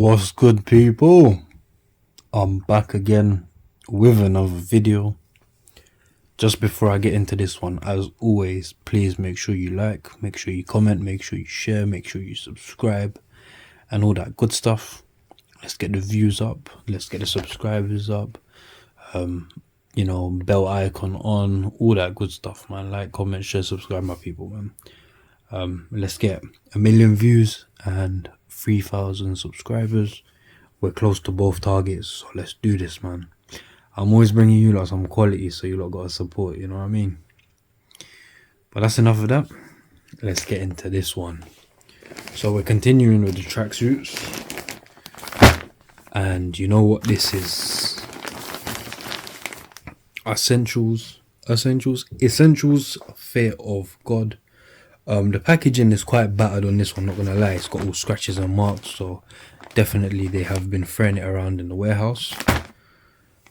What's good, people? I'm back again with another video. Just before I get into this one, as always, please make sure you like, make sure you comment, make sure you share, make sure you subscribe and all that good stuff. Let's get the views up, let's get the subscribers up, bell icon on, all that good stuff, man. Like, comment, share, subscribe, my people, man. Let's get 1 million views and 3,000 subscribers. We're close to both targets, so let's do this, man. I'm always bringing you lot some quality, so you lot gotta support, you know what I mean? But that's enough of that. Let's get into this one. So we're continuing with the tracksuits, and you know what this is? Essentials, fear of God. The packaging is quite battered on this one, not gonna lie. It's got all scratches and marks, so definitely they have been throwing it around in the warehouse.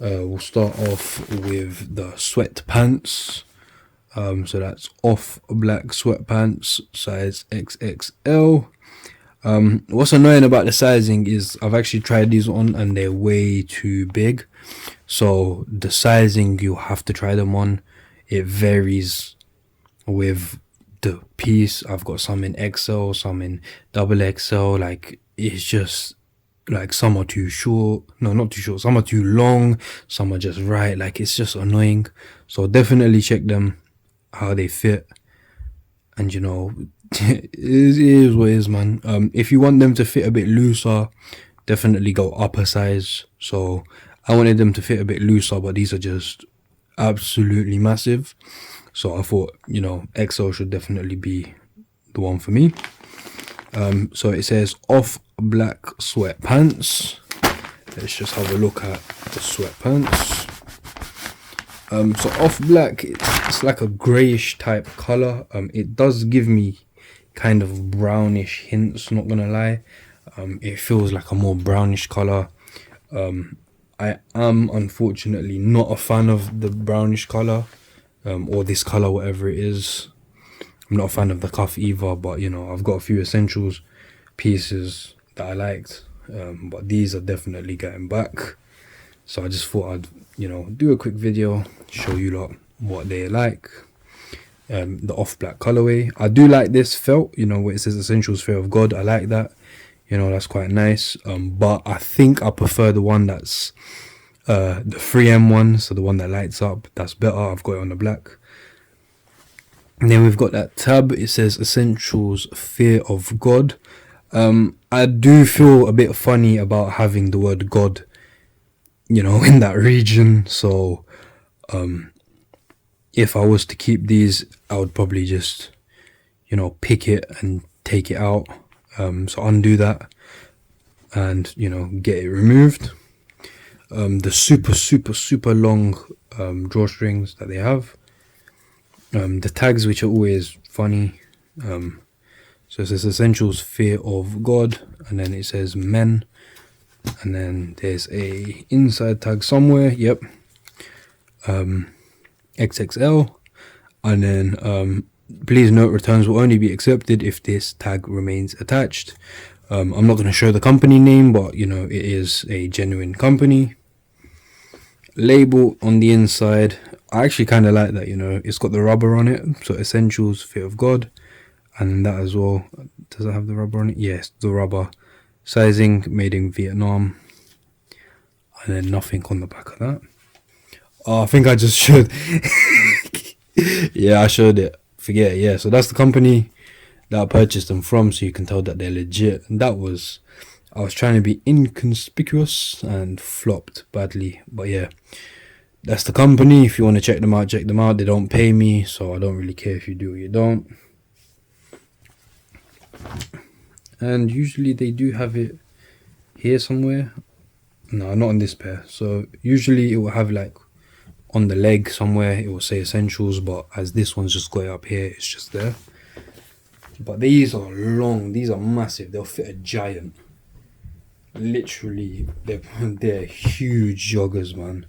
We'll start off with the sweatpants. So that's off black sweatpants, size XXL. What's annoying about the sizing is I've actually tried these on and they're way too big. So the sizing, you have to try them on. It varies with the piece. I've got some in XL, some in XXL. Like, it's just like some are too short, no, not too short, some are too long, some are just right. Like, it's just annoying. So definitely check them, how they fit, and you know, it is what it is, man. If you want them to fit a bit looser, definitely go upper size. So I wanted them to fit a bit looser, but these are just absolutely massive. So I thought, you know, XL should definitely be the one for me. So it says off black sweatpants. Let's just have a look at the sweatpants. So off black, it's like a greyish type color. It does give me kind of brownish hints, not gonna lie. It feels like a more brownish color. I am unfortunately not a fan of the brownish color, or this color, whatever it is. I'm not a fan of the cuff either, but you know, I've got a few essentials pieces that I liked, but these are definitely getting back. So I just thought I'd, you know, do a quick video, show you lot what they like. The off black colorway, I do like this felt, you know, where it says essentials fear of God. I like that, you know, that's quite nice. But I think I prefer the one that's the 3M one, so the one that lights up. That's better. I've got it on the black. And then we've got that tab, it says essentials fear of God. I do feel a bit funny about having the word God, you know, in that region. So if I was to keep these, I would probably just, you know, pick it and take it out. So undo that and, you know, get it removed. The super long drawstrings that they have. The tags, which are always funny. So it says essentials fear of God, and then it says men, and then there's a inside tag somewhere. Yep. XXL, and then please note returns will only be accepted if this tag remains attached. I'm not going to show the company name, but you know, it is a genuine company. Label on the inside, I actually kind of like that, you know, it's got the rubber on it. So essentials fear of God, and that as well. Does it have the rubber on it? Yes, the rubber. Sizing made in Vietnam, and then nothing on the back of that. Oh, I think I just should. Yeah, I showed it. Forget it. Yeah, so that's the company that I purchased them from, so you can tell that they're legit. And that was, I was trying to be inconspicuous and flopped badly, but yeah, that's the company. If you want to check them out, check them out. They don't pay me, so I don't really care if you do or you don't. And usually they do have it here somewhere. No, not on this pair. So usually it will have like on the leg somewhere, it will say essentials, but as this one's just got it up here, it's just there. But these are long, these are massive, they'll fit a giant. Literally, they're huge joggers, man.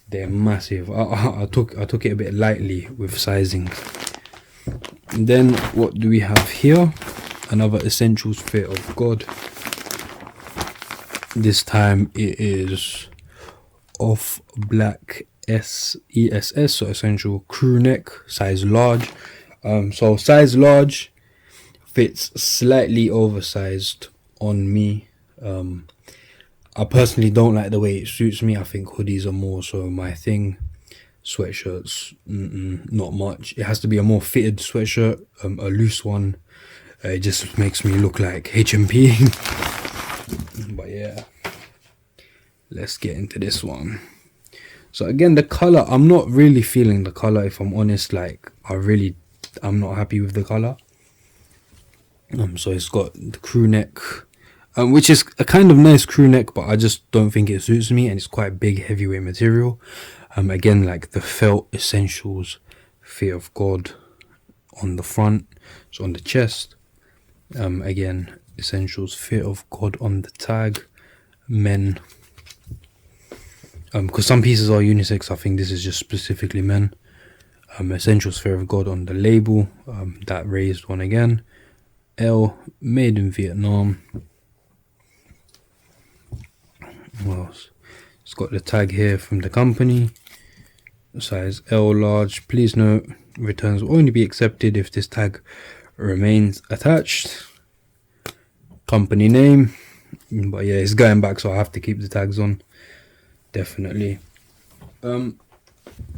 They're massive. I took it a bit lightly with sizing. And then what do we have here? Another essentials fear of God. This time it is off black ESS, so essential crew neck, size large. So size large fits slightly oversized on me. I personally don't like the way it suits me. I think hoodies are more so my thing. Sweatshirts, not much. It has to be a more fitted sweatshirt, a loose one. It just makes me look like HMP. But yeah, let's get into this one. So again, the color, I'm not really feeling the color, if I'm honest. Like, I'm not happy with the color. So it's got the crew neck, which is a kind of nice crew neck, but I just don't think it suits me, and it's quite big, heavyweight material. Again, like the felt essentials, fear of God on the front, so on the chest. Again, essentials, fear of God on the tag, men. Because some pieces are unisex, I think this is just specifically men. Essentials, fear of God on the label, that raised one again. L, made in Vietnam. What else? It's got the tag here from the company. Size L large. Please note, returns will only be accepted if this tag remains attached. Company name. But yeah, it's going back, so I have to keep the tags on. Definitely.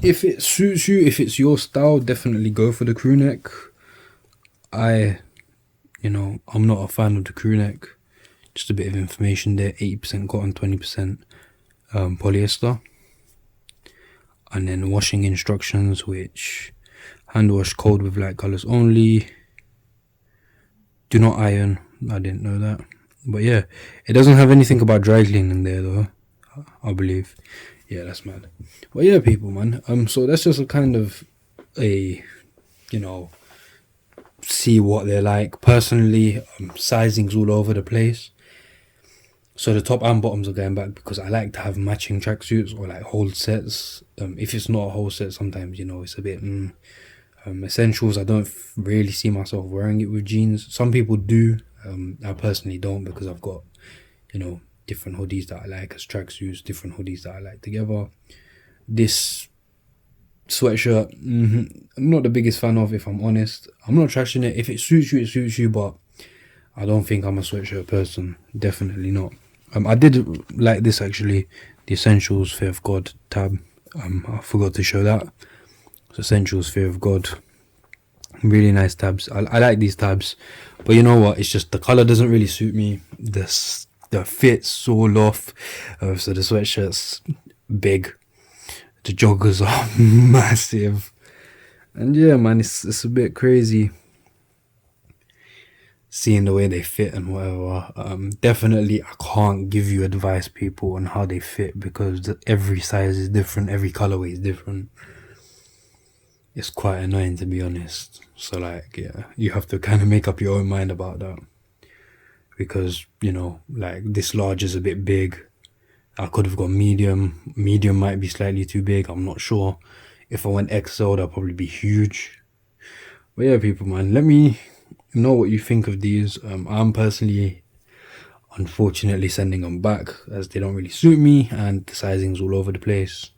If it suits you, if it's your style, definitely go for the crew neck. I'm not a fan of the crew neck. Just a bit of information there. 80% cotton, 20% polyester. And then washing instructions, which hand wash cold with light colors only. Do not iron. I didn't know that. But yeah, it doesn't have anything about dry cleaning there though, I believe. Yeah, that's mad. But yeah, people, man. So that's just a kind of a, see what they're like. Personally, sizing's all over the place. So the top and bottoms are going back because I like to have matching tracksuits or like whole sets. If it's not a whole set, sometimes, it's a bit essentials. I don't really see myself wearing it with jeans. Some people do. I personally don't, because I've got, different hoodies that I like as tracksuits, different hoodies that I like together. This sweatshirt, I'm not the biggest fan of, if I'm honest. I'm not trashing it. If it suits you, it suits you, but I don't think I'm a sweatshirt person. Definitely not. I did like this actually, the Essentials Fear of God tab. I forgot to show that. So Essentials Fear of God, really nice tabs. I like these tabs, but you know what? It's just the color doesn't really suit me. The fit's all off. So the sweatshirt's big. The joggers are massive, and yeah, man, it's a bit crazy seeing the way they fit and whatever. Definitely I can't give you advice, people, on how they fit, because every size is different, every colorway is different. It's quite annoying, to be honest. So like, yeah, you have to kind of make up your own mind about that, because like this large is a bit big. I could have got medium might be slightly too big, I'm not sure. If I went XL, that'd probably be huge. But yeah, people, man, let me know what you think of these. I'm personally, unfortunately, sending them back as they don't really suit me and the sizing's all over the place.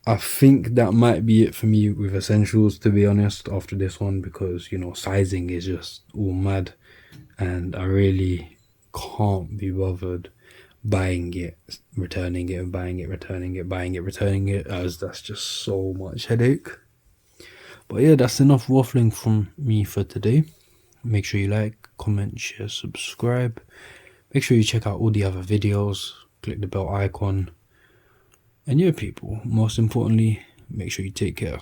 I think that might be it for me with Essentials, to be honest, after this one, because sizing is just all mad and I really can't be bothered buying it, returning it, buying it, returning it, buying it, returning it, as that's just so much headache. But yeah, that's enough waffling from me for today. Make sure you like, comment, share, subscribe. Make sure you check out all the other videos. Click the bell icon. And yeah, people, most importantly, make sure you take care.